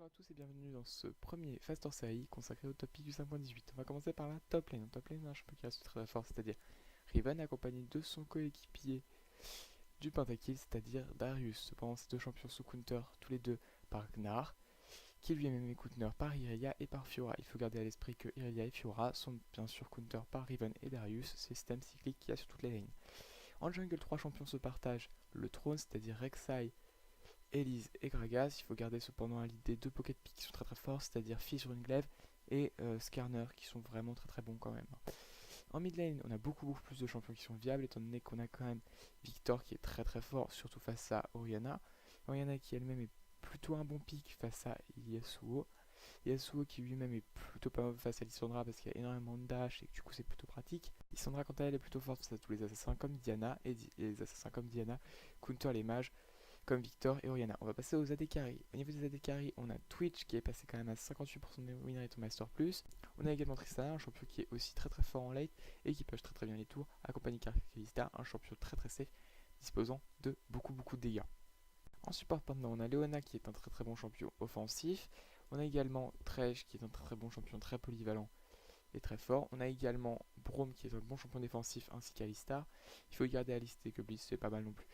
Bonjour à tous et bienvenue dans ce premier Fast or Série consacré au topic du 5.18. On va commencer par la top lane. En top lane, on a un champion qui reste très fort, c'est-à-dire Riven accompagné de son coéquipier du Pentakill, c'est-à-dire Darius. Cependant, ces deux champions sous counter tous les deux par Gnar, qui lui-même est counter par Irelia et par Fiora. Il faut garder à l'esprit que Irelia et Fiora sont bien sûr counter par Riven et Darius, c'est le système cyclique qu'il y a sur toutes les lanes. En jungle, trois champions se partagent le trône, c'est-à-dire Rek'Sai, Elise et Gragas. Il faut garder cependant à l'idée deux pocket pick qui sont très forts, c'est-à-dire Fille sur une glaive et Skarner qui sont vraiment très bons quand même. En mid lane, on a beaucoup plus de champions qui sont viables, étant donné qu'on a quand même Victor qui est très fort, surtout face à Orianna. Orianna qui elle-même est plutôt un bon pick face à Yasuo. Yasuo qui lui-même est plutôt pas mauvais face à Lissandra parce qu'il y a énormément de dash et que du coup c'est plutôt pratique. Lissandra quant à elle est plutôt forte face à tous les assassins comme Diana et les assassins comme Diana counter les mages comme Victor et Orianna. On va passer aux AD carry. Au niveau des AD carry, on a Twitch qui est passé quand même à 58% de win rate au Master Plus. On a également Tristana, un champion qui est aussi très fort en late et qui push très bien les tours, accompagné de Kalista, un champion très safe, disposant de beaucoup de dégâts. En support maintenant, on a Leona qui est un très bon champion offensif. On a également Thresh qui est un très bon champion, très polyvalent et très fort. On a également Braum qui est un bon champion défensif ainsi qu'Alistar. Il faut garder Alistar et que Bliss, c'est pas mal non plus.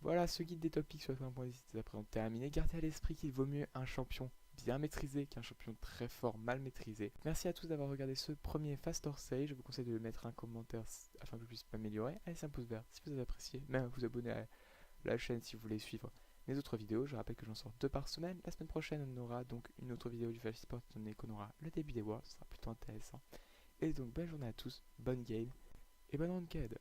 Voilà, ce guide des topics sur 5.10 est à présent terminé. Gardez à l'esprit qu'il vaut mieux un champion bien maîtrisé qu'un champion très fort mal maîtrisé. Merci à tous d'avoir regardé ce premier Fast or Say. Je vous conseille de mettre un commentaire afin que je puisse m'améliorer. Allez, un pouce vert si vous avez apprécié. Même vous abonner à la chaîne si vous voulez suivre mes autres vidéos. Je rappelle que j'en sors 2 par semaine. La semaine prochaine, on aura donc une autre vidéo du Flash Sport, étant donné qu'on aura le début des Worlds. Ce sera plutôt intéressant. Et donc, belle journée à tous, bonne game et bonne ranked.